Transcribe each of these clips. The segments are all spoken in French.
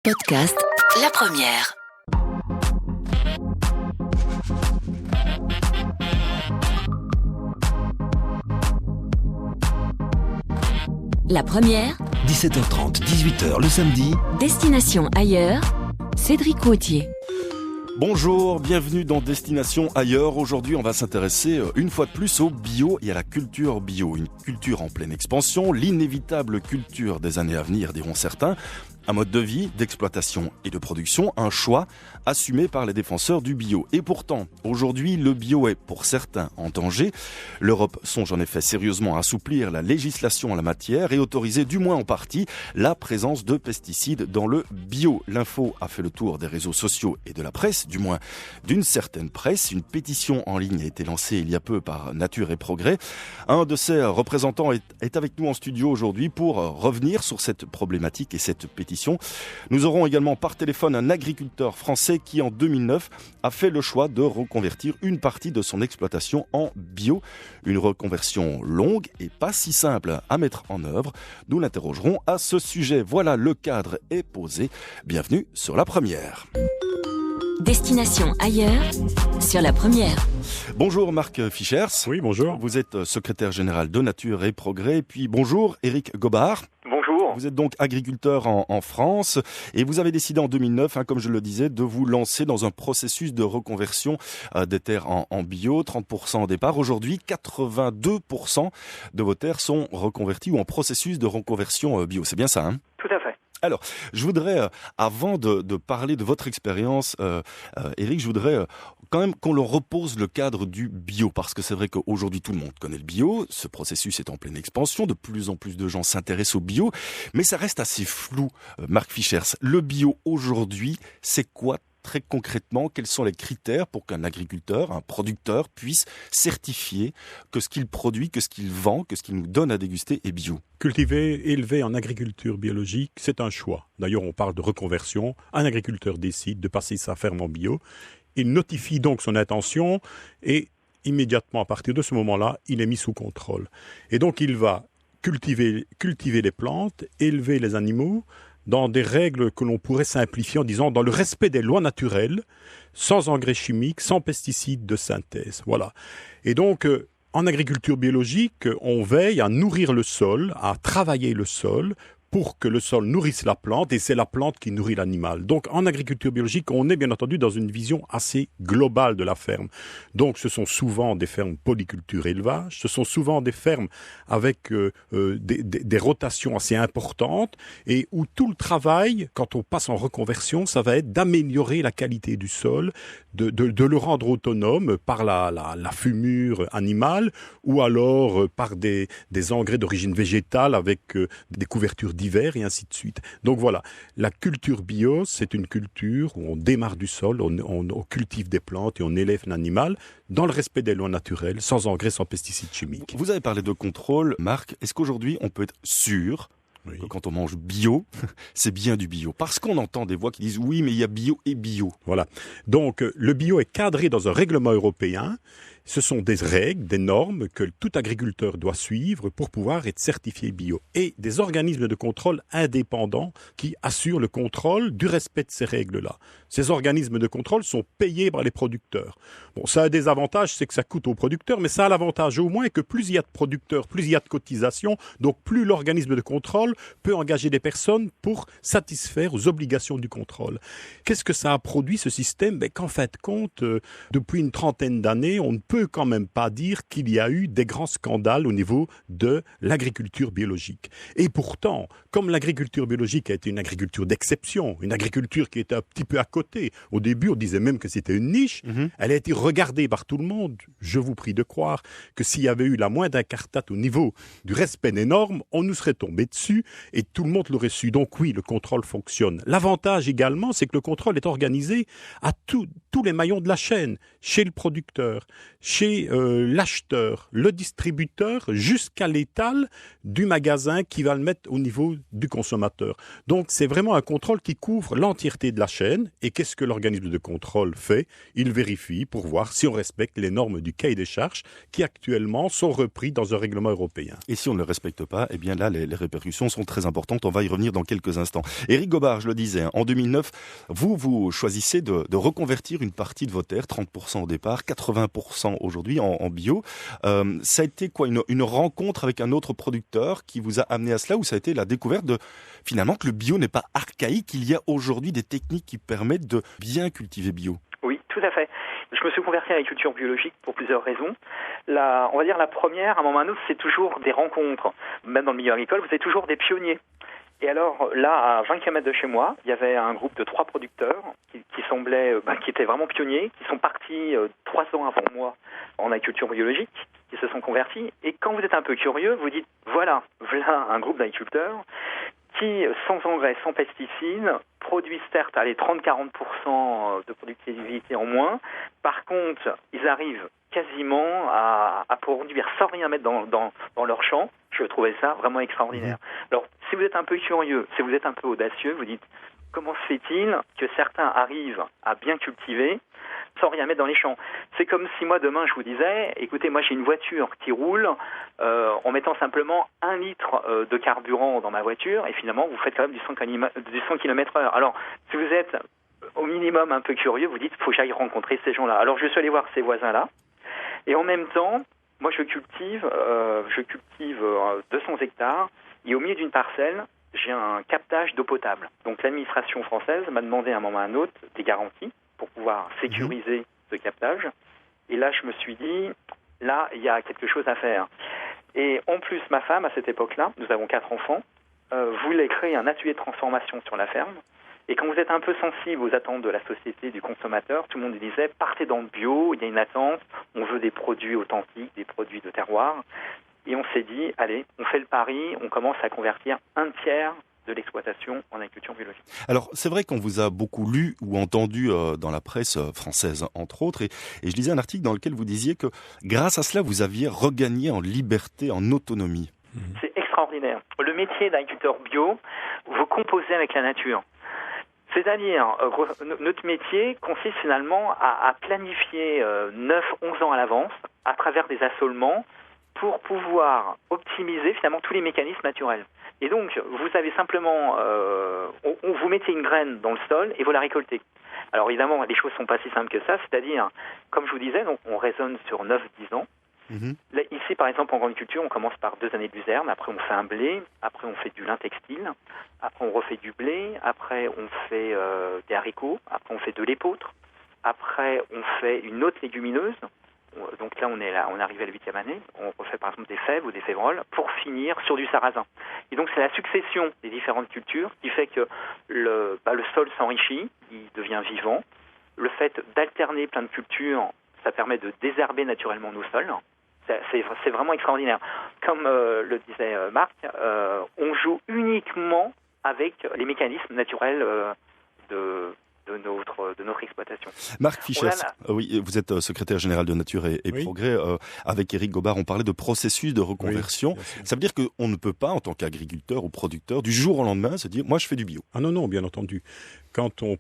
Podcast La Première. La Première. 17h30, 18h le samedi. Destination ailleurs. Cédric Wautier. Bonjour, bienvenue dans Destination ailleurs. Aujourd'hui, on va s'intéresser une fois de plus au bio et à la culture bio. Une culture en pleine expansion, l'inévitable culture des années à venir, diront certains. Un mode de vie, d'exploitation et de production, un choix assumé par les défenseurs du bio. Et pourtant, aujourd'hui, le bio est pour certains en danger. L'Europe songe en effet sérieusement à assouplir la législation en la matière et autoriser du moins en partie la présence de pesticides dans le bio. L'info a fait le tour des réseaux sociaux et de la presse, du moins d'une certaine presse. Une pétition en ligne a été lancée il y a peu par Nature et Progrès. Un de ses représentants est avec nous en studio aujourd'hui pour revenir sur cette problématique et cette pétition. Nous aurons également par téléphone un agriculteur français qui en 2009 a fait le choix de reconvertir une partie de son exploitation en bio. Une reconversion longue et pas si simple à mettre en œuvre. Nous l'interrogerons à ce sujet. Voilà, le cadre est posé. Bienvenue sur La Première. Destination ailleurs sur La Première. Bonjour Marc Fischers. Oui, bonjour. Vous êtes secrétaire général de Nature et Progrès. Puis bonjour Éric Gobard. Bonjour. Vous êtes donc agriculteur en France et vous avez décidé en 2009, comme je le disais, de vous lancer dans un processus de reconversion des terres en bio, 30% au départ. Aujourd'hui, 82% de vos terres sont reconverties ou en processus de reconversion bio. C'est bien ça, hein ? Tout à fait. Alors, je voudrais, avant de parler de votre expérience, Éric, je voudrais quand même qu'on leur repose le cadre du bio, parce que c'est vrai qu'aujourd'hui tout le monde connaît le bio, ce processus est en pleine expansion, de plus en plus de gens s'intéressent au bio, mais ça reste assez flou, Marc Fischers. Le bio aujourd'hui, c'est quoi très concrètement? Quels sont les critères pour qu'un agriculteur, un producteur puisse certifier que ce qu'il produit, que ce qu'il vend, que ce qu'il nous donne à déguster est bio? Cultiver, élever en agriculture biologique, c'est un choix. D'ailleurs, on parle de reconversion. Un agriculteur décide de passer sa ferme en bio. Il notifie donc son intention et immédiatement, à partir de ce moment-là, il est mis sous contrôle. Et donc, il va cultiver les plantes, élever les animaux, dans des règles que l'on pourrait simplifier en disant dans le respect des lois naturelles, sans engrais chimiques, sans pesticides de synthèse. Voilà. Et donc, en agriculture biologique, on veille à nourrir le sol, à travailler le sol, pour que le sol nourrisse la plante, et c'est la plante qui nourrit l'animal. Donc, en agriculture biologique, on est bien entendu dans une vision assez globale de la ferme. Donc, ce sont souvent des fermes polyculture-élevage, ce sont souvent des fermes avec des rotations assez importantes, et où tout le travail, quand on passe en reconversion, ça va être d'améliorer la qualité du sol, de le rendre autonome par la fumure animale, ou alors par des engrais d'origine végétale avec des couvertures d'hiver et ainsi de suite. Donc voilà, la culture bio, c'est une culture où on démarre du sol, on cultive des plantes et on élève l'animal dans le respect des lois naturelles, sans engrais, sans pesticides chimiques. Vous avez parlé de contrôle, Marc. Est-ce qu'aujourd'hui, on peut être sûr que quand on mange bio, c'est bien du bio? Parce qu'on entend des voix qui disent oui, mais il y a bio et bio. Voilà. Donc, le bio est cadré dans un règlement européen. Ce sont des règles, des normes que tout agriculteur doit suivre pour pouvoir être certifié bio. Et des organismes de contrôle indépendants qui assurent le contrôle du respect de ces règles-là. Ces organismes de contrôle sont payés par les producteurs. Bon, ça a des avantages, c'est que ça coûte aux producteurs, mais ça a l'avantage au moins que plus il y a de producteurs, plus il y a de cotisations, donc plus l'organisme de contrôle peut engager des personnes pour satisfaire aux obligations du contrôle. Qu'est-ce que ça a produit, ce système? Qu'en fin de compte, depuis une trentaine d'années, on ne peut quand même pas dire qu'il y a eu des grands scandales au niveau de l'agriculture biologique. Et pourtant, comme l'agriculture biologique a été une agriculture d'exception, une agriculture qui était un petit peu à côté, au début on disait même que c'était une niche, elle a été regardée par tout le monde. Je vous prie de croire que s'il y avait eu la moindre incartade au niveau du respect des normes, on nous serait tombé dessus et tout le monde l'aurait su. Donc oui, le contrôle fonctionne. L'avantage également, c'est que le contrôle est organisé à tous les maillons de la chaîne, chez le producteur, chez l'acheteur, le distributeur, jusqu'à l'étal du magasin qui va le mettre au niveau du consommateur. Donc c'est vraiment un contrôle qui couvre l'entièreté de la chaîne. Et qu'est-ce que l'organisme de contrôle fait? Il vérifie pour voir si on respecte les normes du cahier des charges qui actuellement sont repris dans un règlement européen. Et si on ne le respecte pas, eh bien là, les répercussions sont très importantes. On va y revenir dans quelques instants. Éric Gobard, je le disais, en 2009, vous choisissez de reconvertir une partie de vos terres, 30% au départ, 80% aujourd'hui en bio. Ça a été quoi, une rencontre avec un autre producteur qui vous a amené à cela, ou ça a été la découverte de finalement que le bio n'est pas archaïque, il y a aujourd'hui des techniques qui permettent de bien cultiver bio? Oui, tout à fait. Je me suis converti à l'agriculture biologique pour plusieurs raisons. On va dire la première, à un moment ou à un autre, c'est toujours des rencontres. Même dans le milieu agricole, vous êtes toujours des pionniers. Et alors là, à 20 km de chez moi, il y avait un groupe de 3 producteurs qui étaient vraiment pionniers, qui sont partis 3 ans avant moi en agriculture biologique, qui se sont convertis. Et quand vous êtes un peu curieux, vous dites, voilà un groupe d'agriculteurs qui, sans engrais, sans pesticides, produisent certes 30-40% de productivité en moins. Par contre, ils arrivent quasiment à produire sans rien mettre dans leur champ. Je trouvais ça vraiment extraordinaire. Alors, si vous êtes un peu curieux, si vous êtes un peu audacieux, vous dites, comment se fait-il que certains arrivent à bien cultiver sans rien mettre dans les champs? C'est comme si moi, demain, je vous disais, écoutez, moi, j'ai une voiture qui roule en mettant simplement 1 litre de carburant dans ma voiture, et finalement, vous faites quand même du 100 km/h. Alors, si vous êtes au minimum un peu curieux, vous dites, il faut que j'aille rencontrer ces gens-là. Alors, je suis allé voir ces voisins-là, et en même temps, moi, je cultive 200 hectares, et au milieu d'une parcelle, j'ai un captage d'eau potable. Donc, l'administration française m'a demandé à un moment ou à un autre des garanties pour pouvoir sécuriser ce captage. Et là, je me suis dit, là, il y a quelque chose à faire. Et en plus, ma femme, à cette époque-là, nous avons 4 enfants, voulait créer un atelier de transformation sur la ferme. Et quand vous êtes un peu sensible aux attentes de la société, du consommateur, tout le monde disait, partez dans le bio, il y a une attente, on veut des produits authentiques, des produits de terroir. Et on s'est dit, allez, on fait le pari, on commence à convertir 1/3 de l'exploitation en agriculture biologique. Alors, c'est vrai qu'on vous a beaucoup lu ou entendu dans la presse française, entre autres, et je lisais un article dans lequel vous disiez que grâce à cela, vous aviez regagné en liberté, en autonomie. C'est extraordinaire. Le métier d'agriculteur bio, vous composez avec la nature. C'est-à-dire, notre métier consiste finalement à planifier 9-11 ans à l'avance, à travers des assolements, pour pouvoir optimiser finalement tous les mécanismes naturels. Et donc, vous avez simplement, vous mettez une graine dans le sol et vous la récoltez. Alors évidemment, les choses ne sont pas si simples que ça, c'est-à-dire, comme je vous disais, donc, on raisonne sur 9-10 ans. Là, ici, par exemple, en grande culture, on commence par 2 années de luzerne, après on fait un blé, après on fait du lin textile, après on refait du blé, après on fait des haricots, après on fait de l'épeautre, après on fait une autre légumineuse. Donc là, on est arrivé à la 8e année. On refait par exemple des fèves ou des févroles pour finir sur du sarrasin. Et donc c'est la succession des différentes cultures qui fait que le sol s'enrichit, il devient vivant. Le fait d'alterner plein de cultures, ça permet de désherber naturellement nos sols. C'est vraiment extraordinaire. Comme le disait Marc, on joue uniquement avec les mécanismes naturels de notre exploitation. Marc Fichès, oui, vous êtes secrétaire général de Nature et Progrès. Avec Éric Gobard, on parlait de processus de reconversion. Ça veut dire qu'on ne peut pas, en tant qu'agriculteur ou producteur, du jour au lendemain, se dire « moi, je fais du bio ». Ah non, bien entendu. Quand on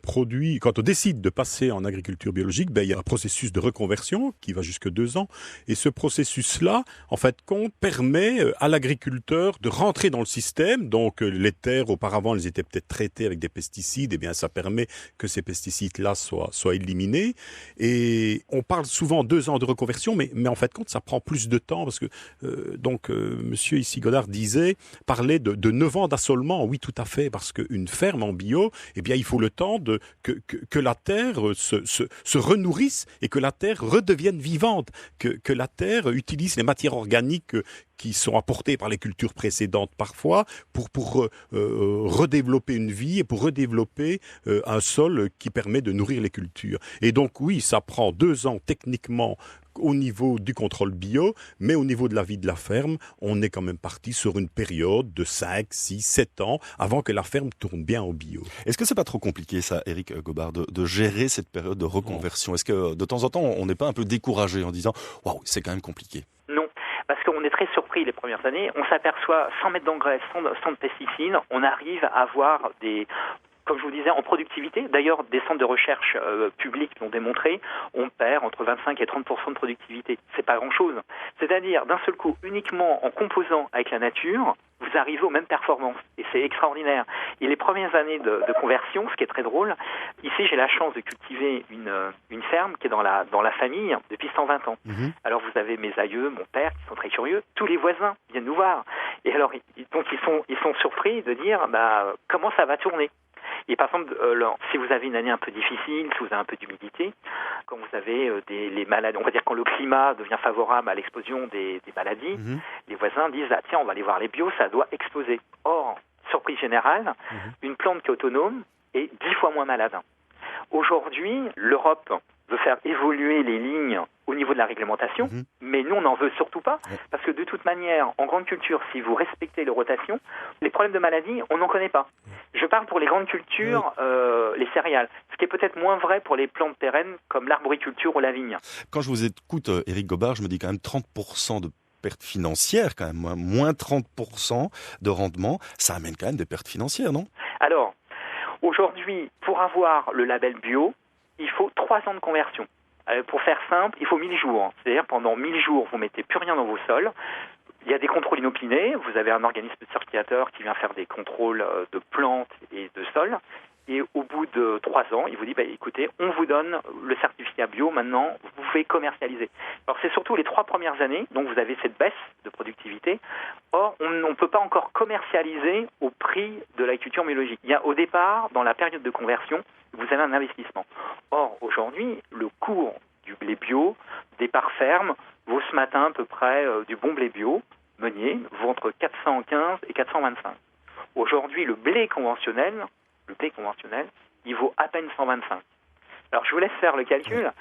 décide de passer en agriculture biologique, il y a un processus de reconversion qui va jusque 2 ans. Et ce processus-là, en fait, permet à l'agriculteur de rentrer dans le système. Donc, les terres, auparavant, elles étaient peut-être traitées avec des pesticides. Eh bien, ça permet que ces pesticides-là soient éliminés. Et on parle souvent 2 ans de reconversion, mais en fait, ça prend plus de temps parce que, monsieur ici Godard parlait de 9 ans d'assolement. Oui, tout à fait, parce qu'une ferme en bio, eh bien, il faut le temps que la terre se renourrisse et que la terre redevienne vivante, que la terre utilise les matières organiques qui sont apportés par les cultures précédentes parfois pour redévelopper une vie et pour redévelopper un sol qui permet de nourrir les cultures. Et donc oui, ça prend 2 ans techniquement au niveau du contrôle bio, mais au niveau de la vie de la ferme, on est quand même parti sur une période de 5, 6, 7 ans avant que la ferme tourne bien au bio. Est-ce que c'est pas trop compliqué ça, Éric Gobard, de gérer cette période de reconversion? Est-ce que de temps en temps, on n'est pas un peu découragé en disant « Waouh, c'est quand même compliqué ». Non, parce qu'on est très surpris les premières années. On s'aperçoit, sans mettre d'engrais, sans de pesticides, on arrive à avoir des... Comme je vous disais, en productivité, d'ailleurs, des centres de recherche publics l'ont démontré, on perd entre 25 et 30% de productivité. C'est pas grand-chose. C'est-à-dire, d'un seul coup, uniquement en composant avec la nature, vous arrivez aux mêmes performances. Et c'est extraordinaire. Et les premières années de conversion, ce qui est très drôle, ici, j'ai la chance de cultiver une ferme qui est dans la famille depuis 120 ans. Mmh. Alors, vous avez mes aïeux, mon père, qui sont très curieux. Tous les voisins viennent nous voir. Et alors, donc, ils sont surpris de dire, comment ça va tourner? Et par exemple, si vous avez une année un peu difficile, si vous avez un peu d'humidité, quand vous avez les maladies, on va dire quand le climat devient favorable à l'explosion des maladies, les voisins disent « Ah tiens, on va aller voir les bio, ça doit exploser ». Or, surprise générale, une plante qui est autonome est 10 fois moins malade. Aujourd'hui, l'Europe veut faire évoluer les lignes au niveau de la réglementation, mais nous, on n'en veut surtout pas, parce que de toute manière, en grande culture, si vous respectez les rotations, les problèmes de maladie, on n'en connaît pas. Je parle pour les grandes cultures, les céréales, ce qui est peut-être moins vrai pour les plantes pérennes, comme l'arboriculture ou la vigne. Quand je vous écoute, Éric Gobard, je me dis quand même 30% de pertes financières, quand même, moins 30% de rendement, ça amène quand même des pertes financières, non? Alors, aujourd'hui, pour avoir le label bio, il faut 3 ans de conversion. Pour faire simple, il faut 1000 jours. C'est-à-dire pendant 1000 jours, vous mettez plus rien dans vos sols. Il y a des contrôles inopinés. Vous avez un organisme certificateur qui vient faire des contrôles de plantes et de sols. Et au bout de 3 ans, il vous dit, écoutez, on vous donne le certificat bio, maintenant, vous pouvez commercialiser. Alors c'est surtout les 3 premières années, donc vous avez cette baisse de productivité. Or, on ne peut pas encore commercialiser au prix de l'agriculture biologique. Il y a au départ, dans la période de conversion, vous avez un investissement. Or, aujourd'hui, le cours du blé bio, des parts fermes, vaut ce matin à peu près du bon blé bio, meunier, vaut entre 415 et 425. Aujourd'hui, le blé conventionnel, il vaut à peine 125. Alors, je vous laisse faire le calcul.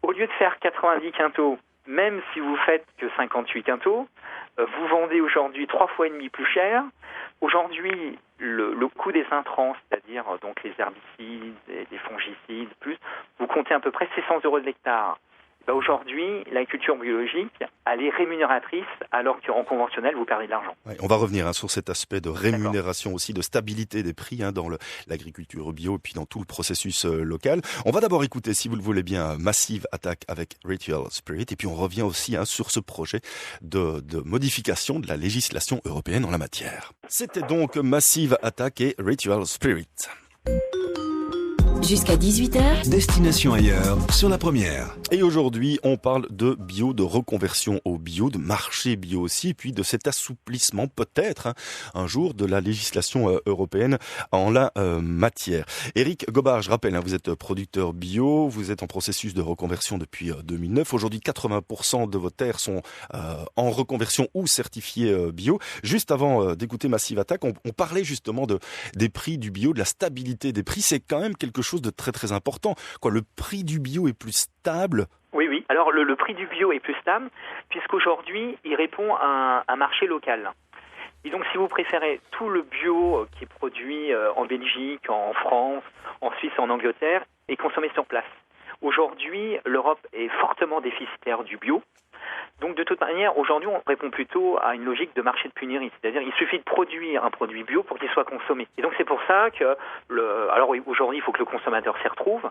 Au lieu de faire 90 quintaux, même si vous faites que 58 quintaux, vous vendez aujourd'hui 3 fois et demi plus cher. Aujourd'hui, le coût des intrants, c'est-à-dire donc les herbicides, des fongicides, plus, vous comptez à peu près 600 € de l'hectare. Aujourd'hui, l'agriculture biologique, elle est rémunératrice, alors qu'en conventionnel, vous perdez de l'argent. Ouais, on va revenir sur cet aspect de rémunération aussi, de stabilité des prix dans l'agriculture bio et puis dans tout le processus local. On va d'abord écouter, si vous le voulez bien, Massive Attack avec Ritual Spirit. Et puis on revient aussi sur ce projet de modification de la législation européenne en la matière. C'était donc Massive Attack et Ritual Spirit. Jusqu'à 18h, Destination ailleurs sur la première. Et aujourd'hui, on parle de bio, de reconversion au bio, de marché bio aussi, puis de cet assouplissement peut-être un jour de la législation européenne en la matière. Éric Gobard, je rappelle, vous êtes producteur bio, vous êtes en processus de reconversion depuis 2009. Aujourd'hui, 80% de vos terres sont en reconversion ou certifiées bio. Juste avant d'écouter Massive Attack, on parlait justement des prix du bio, de la stabilité des prix. C'est quand même quelque chose de très très important. Le prix du bio est plus stable? Oui. Alors le prix du bio est plus stable puisqu'aujourd'hui il répond à un marché local. Et donc si vous préférez tout le bio qui est produit en Belgique, en France, en Suisse, en Angleterre est consommé sur place. Aujourd'hui, l'Europe est fortement déficitaire du bio. Donc de toute manière, aujourd'hui, on répond plutôt à une logique de marché de pénurie. C'est-à-dire il suffit de produire un produit bio pour qu'il soit consommé. Et donc c'est pour ça que, alors aujourd'hui, il faut que le consommateur s'y retrouve.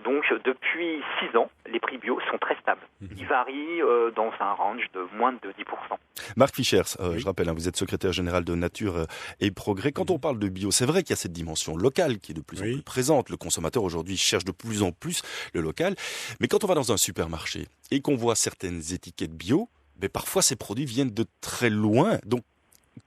Donc depuis 6 ans, les prix bio sont très stables. Ils varient dans un range de moins de 10%. Marc Fischers, je rappelle, vous êtes secrétaire général de Nature et Progrès. Quand on parle de bio, c'est vrai qu'il y a cette dimension locale qui est de plus en plus présente. Le consommateur aujourd'hui cherche de plus en plus le local. Mais quand on va dans un supermarché et qu'on voit certaines étiquettes bio, parfois ces produits viennent de très loin. Donc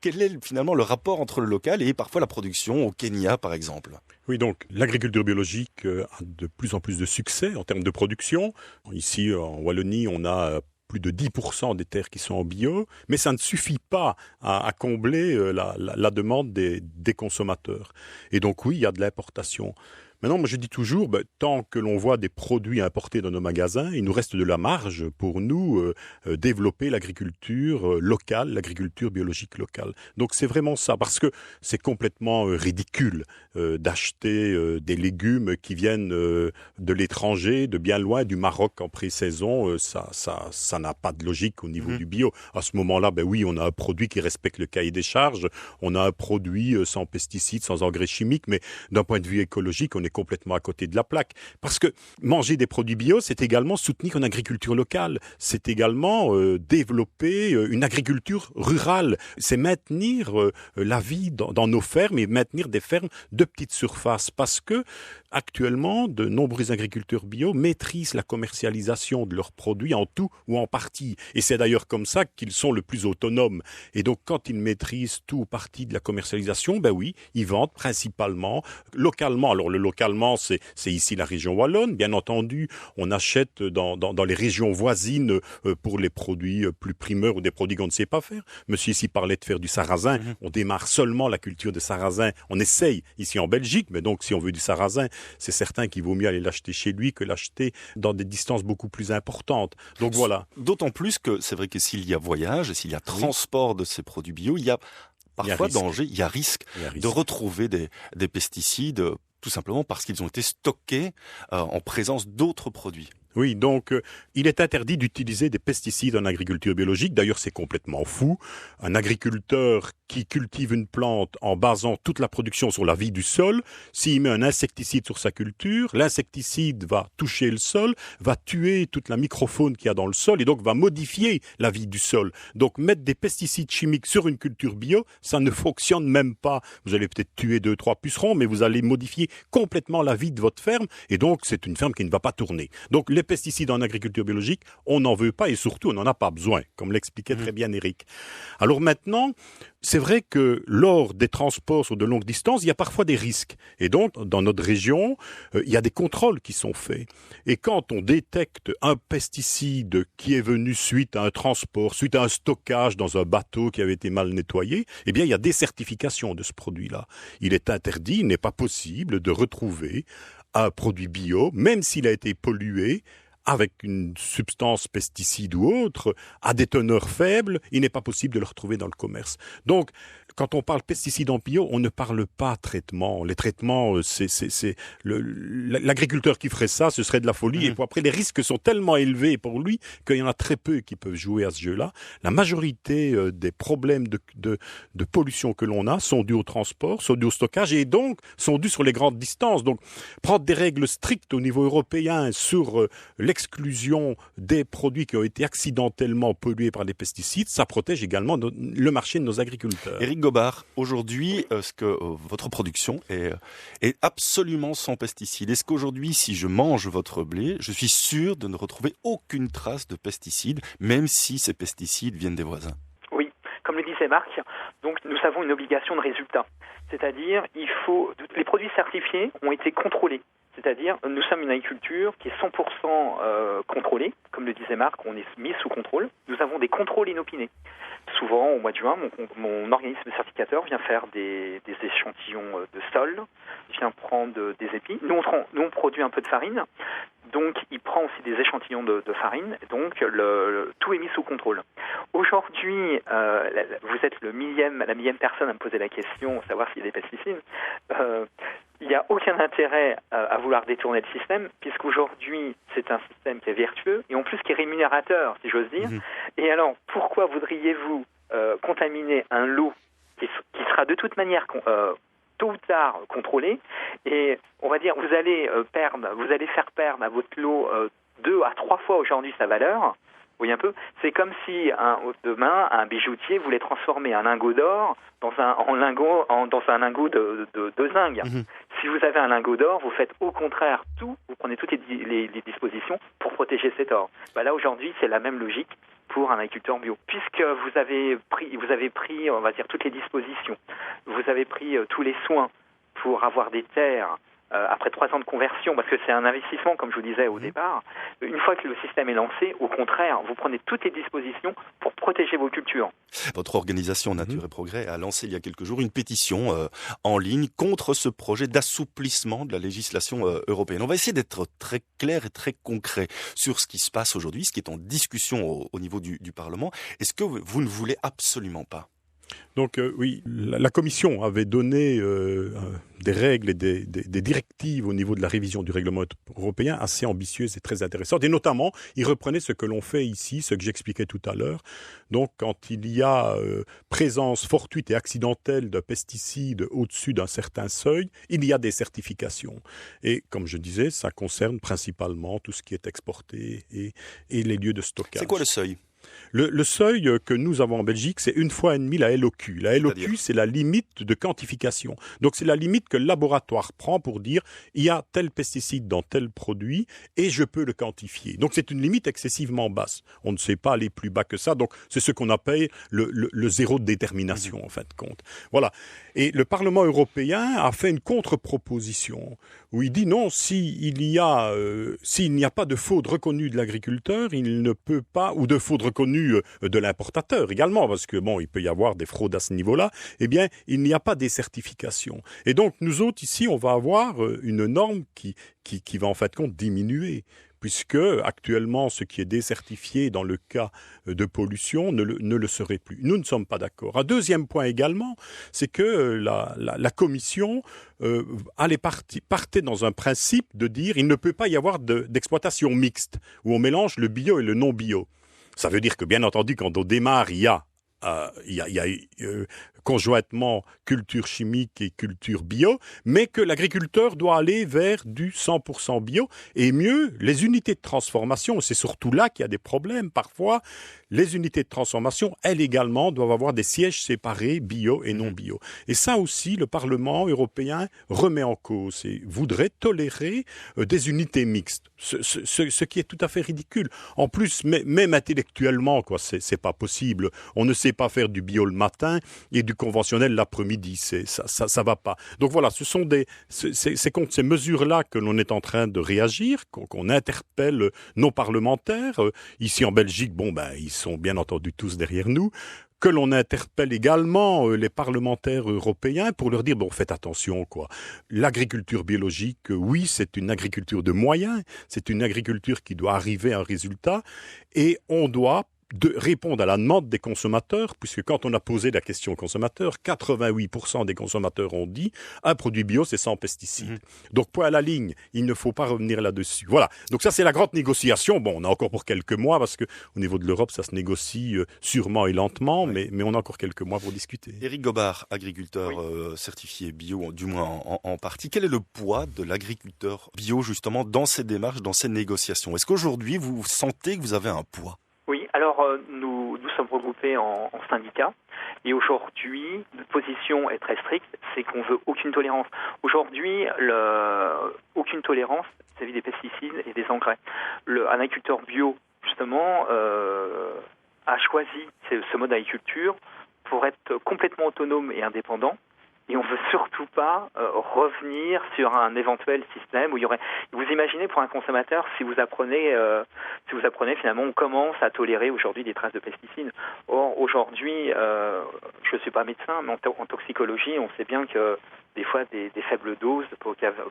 quel est finalement le rapport entre le local et parfois la production au Kenya, par exemple? Oui, donc l'agriculture biologique a de plus en plus de succès en termes de production. Ici, en Wallonie, on a plus de 10% des terres qui sont en bio, mais ça ne suffit pas à combler la demande des consommateurs. Et donc oui, il y a de l'importation. Maintenant, moi je dis toujours, tant que l'on voit des produits importés dans nos magasins, il nous reste de la marge pour nous développer l'agriculture locale, l'agriculture biologique locale. Donc c'est vraiment ça, parce que c'est complètement ridicule d'acheter des légumes qui viennent de l'étranger, de bien loin, du Maroc en pré-saison. Ça n'a pas de logique au niveau du bio. À ce moment-là, oui, on a un produit qui respecte le cahier des charges, on a un produit sans pesticides, sans engrais chimiques, mais d'un point de vue écologique, on est complètement à côté de la plaque. Parce que manger des produits bio, c'est également soutenir une agriculture locale. C'est également développer une agriculture rurale. C'est maintenir la vie dans nos fermes et maintenir des fermes de petite surface. Parce que actuellement, de nombreux agriculteurs bio maîtrisent la commercialisation de leurs produits en tout ou en partie. Et c'est d'ailleurs comme ça qu'ils sont le plus autonomes. Et donc, quand ils maîtrisent tout ou partie de la commercialisation, oui, ils vendent principalement localement. Alors, le localement, c'est ici la région wallonne. Bien entendu, on achète dans les régions voisines pour les produits plus primeurs ou des produits qu'on ne sait pas faire. Monsieur ici parlait de faire du sarrasin. On démarre seulement la culture de sarrasin. On essaye ici en Belgique, mais donc si on veut du sarrasin, c'est certain qu'il vaut mieux aller l'acheter chez lui que l'acheter dans des distances beaucoup plus importantes. Donc voilà. D'autant plus que c'est vrai que s'il y a voyage, s'il y a transport de ces produits bio, il y a parfois danger, il y a risque de retrouver des pesticides, tout simplement parce qu'ils ont été stockés en présence d'autres produits. Oui, donc il est interdit d'utiliser des pesticides en agriculture biologique. D'ailleurs, c'est complètement fou. Un agriculteur qui cultive une plante en basant toute la production sur la vie du sol, s'il met un insecticide sur sa culture, l'insecticide va toucher le sol, va tuer toute la microfaune qu'il y a dans le sol et donc va modifier la vie du sol. Donc mettre des pesticides chimiques sur une culture bio, ça ne fonctionne même pas. Vous allez peut-être tuer 2-3 pucerons, mais vous allez modifier complètement la vie de votre ferme et donc c'est une ferme qui ne va pas tourner. Donc les pesticides en agriculture biologique, on n'en veut pas et surtout on n'en a pas besoin, comme l'expliquait très bien Eric. Alors maintenant, c'est vrai que lors des transports sur de longues distances, il y a parfois des risques. Et donc, dans notre région, il y a des contrôles qui sont faits. Et quand on détecte un pesticide qui est venu suite à un transport, suite à un stockage dans un bateau qui avait été mal nettoyé, eh bien, il y a des certifications de ce produit-là. Il est interdit, il n'est pas possible de retrouver un produit bio, même s'il a été pollué, avec une substance pesticide ou autre, à des teneurs faibles, il n'est pas possible de le retrouver dans le commerce. Donc, quand on parle pesticides en bio, on ne parle pas traitement. Les traitements, l'agriculteur qui ferait ça, ce serait de la folie. Et puis après, les risques sont tellement élevés pour lui qu'il y en a très peu qui peuvent jouer à ce jeu-là. La majorité des problèmes de pollution que l'on a sont dus au transport, sont dus au stockage et donc sont dus sur les grandes distances. Donc, prendre des règles strictes au niveau européen sur l'exclusion des produits qui ont été accidentellement pollués par des pesticides, ça protège également le marché de nos agriculteurs. Éric Gobard, aujourd'hui, est-ce que votre production est absolument sans pesticides? Est-ce qu'aujourd'hui, si je mange votre blé, je suis sûr de ne retrouver aucune trace de pesticides, même si ces pesticides viennent des voisins? Oui, comme le disait Marc, donc nous avons une obligation de résultat. C'est-à-dire, les produits certifiés ont été contrôlés. C'est-à-dire, nous sommes une agriculture qui est 100% contrôlée. Comme le disait Marc, on est mis sous contrôle. Nous avons des contrôles inopinés. Souvent, au mois de juin, mon organisme certificateur vient faire des échantillons de sol, vient prendre des épis. Nous, on produit un peu de farine. Donc, il prend aussi des échantillons de farine. Donc, tout est mis sous contrôle. Aujourd'hui, vous êtes la millième personne à me poser la question, savoir s'il y a des pesticides. Il n'y a aucun intérêt à vouloir détourner le système, puisqu'aujourd'hui, c'est un système qui est vertueux et en plus qui est rémunérateur, si j'ose dire. Et alors, pourquoi voudriez-vous contaminer un lot qui sera de toute manière tôt ou tard contrôlé, et on va dire vous allez faire perdre à votre lot 2 à 3 fois aujourd'hui sa valeur. Vous voyez un peu, c'est comme si demain un bijoutier voulait transformer un lingot d'or dans un lingot de zinc. Si vous avez un lingot d'or, vous faites au contraire tout, vous prenez toutes les dispositions pour protéger cet or. Là aujourd'hui, c'est la même logique pour un agriculteur bio, puisque vous avez pris, on va dire, toutes les dispositions, vous avez pris tous les soins pour avoir des terres après 3 ans de conversion, parce que c'est un investissement, comme je vous disais au départ, une fois que le système est lancé, au contraire, vous prenez toutes les dispositions pour protéger vos cultures. Votre organisation Nature et Progrès a lancé il y a quelques jours une pétition en ligne contre ce projet d'assouplissement de la législation européenne. On va essayer d'être très clair et très concret sur ce qui se passe aujourd'hui, ce qui est en discussion au niveau du Parlement. Est-ce que vous ne voulez absolument pas ? Donc oui, la Commission avait donné des règles et des directives au niveau de la révision du règlement européen assez ambitieuses et très intéressantes. Et notamment, il reprenait ce que l'on fait ici, ce que j'expliquais tout à l'heure. Donc quand il y a présence fortuite et accidentelle de pesticides au-dessus d'un certain seuil, il y a des certifications. Et comme je disais, ça concerne principalement tout ce qui est exporté et les lieux de stockage. C'est quoi le seuil ? Le seuil que nous avons en Belgique, c'est 1,5 fois la LOQ. La LOQ, c'est la limite de quantification. Donc, c'est la limite que le laboratoire prend pour dire il y a tel pesticide dans tel produit et je peux le quantifier. Donc, c'est une limite excessivement basse. On ne sait pas aller plus bas que ça. Donc, c'est ce qu'on appelle le zéro de détermination, en fin de compte. Voilà. Et le Parlement européen a fait une contre-proposition où il dit non, s'il n'y a pas de faute reconnue de l'agriculteur, il ne peut pas, ou de faute reconnue de l'importateur également, parce que bon, il peut y avoir des fraudes à ce niveau-là, eh bien, il n'y a pas des certifications. Et donc, nous autres, ici, on va avoir une norme qui va en fait compte diminuer, puisque actuellement, ce qui est décertifié dans le cas de pollution ne le serait plus. Nous ne sommes pas d'accord. Un deuxième point également, c'est que la Commission partait dans un principe de dire il ne peut pas y avoir d'exploitation mixte, où on mélange le bio et le non-bio. Ça veut dire que, bien entendu, quand on démarre, il y a conjointement culture chimique et culture bio, mais que l'agriculteur doit aller vers du 100% bio. Et mieux, les unités de transformation, c'est surtout là qu'il y a des problèmes parfois, les unités de transformation, elles également, doivent avoir des sièges séparés, bio et non bio. Et ça aussi, le Parlement européen remet en cause et voudrait tolérer des unités mixtes, ce qui est tout à fait ridicule. En plus, même intellectuellement, c'est pas possible. On ne sait pas faire du bio le matin et du conventionnel l'après-midi, ça va pas. Donc voilà, ce sont c'est contre ces mesures-là que l'on est en train de réagir, qu'on interpelle nos parlementaires. Ici en Belgique, ils sont bien entendu tous derrière nous, que l'on interpelle également les parlementaires européens pour leur dire, faites attention, L'agriculture biologique, oui, c'est une agriculture de moyens, c'est une agriculture qui doit arriver à un résultat, et on doit répondre à la demande des consommateurs, puisque quand on a posé la question aux consommateurs, 88% des consommateurs ont dit un produit bio, c'est sans pesticides. Donc, point à la ligne, il ne faut pas revenir là-dessus. Voilà. Donc ça, c'est la grande négociation. On a encore pour quelques mois, parce que au niveau de l'Europe, ça se négocie sûrement et lentement, mais on a encore quelques mois pour discuter. Éric Gobard, agriculteur certifié bio, du moins en partie. Quel est le poids de l'agriculteur bio, justement, dans ces démarches, dans ces négociations ? Est-ce qu'aujourd'hui, vous sentez que vous avez un poids ? Oui, alors nous sommes regroupés en syndicats et aujourd'hui, notre position est très stricte, c'est qu'on veut aucune tolérance. Aujourd'hui, aucune tolérance vis-à-vis des pesticides et des engrais. Un agriculteur bio, justement, a choisi ce mode d'agriculture pour être complètement autonome et indépendant. Et on ne veut surtout pas revenir sur un éventuel système où il y aurait... Vous imaginez pour un consommateur, si vous apprenez finalement, on commence à tolérer aujourd'hui des traces de pesticides. Or, aujourd'hui, je ne suis pas médecin, mais en toxicologie, on sait bien que des fois, des faibles doses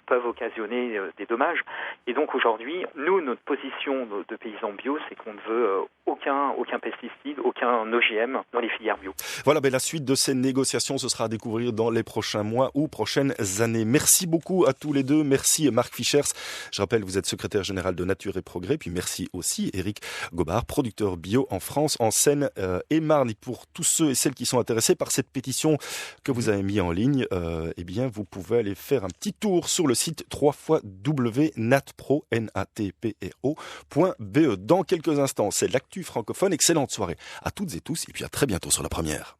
peuvent occasionner des dommages. Et donc aujourd'hui, notre position de paysans bio, c'est qu'on ne veut aucun pesticide, aucun OGM dans les filières bio. Voilà, la suite de ces négociations, ce sera à découvrir dans les prochains mois ou prochaines années. Merci beaucoup à tous les deux. Merci Marc Fischers. Je rappelle, vous êtes secrétaire général de Nature et Progrès. Puis merci aussi Éric Gobard, producteur bio en France, en Seine-et-Marne. Et pour tous ceux et celles qui sont intéressés par cette pétition que vous avez mis en ligne, vous pouvez aller faire un petit tour sur le site www.natpro.be. Dans quelques instants, c'est l'actu francophone. Excellente soirée à toutes et tous et puis à très bientôt sur La Première.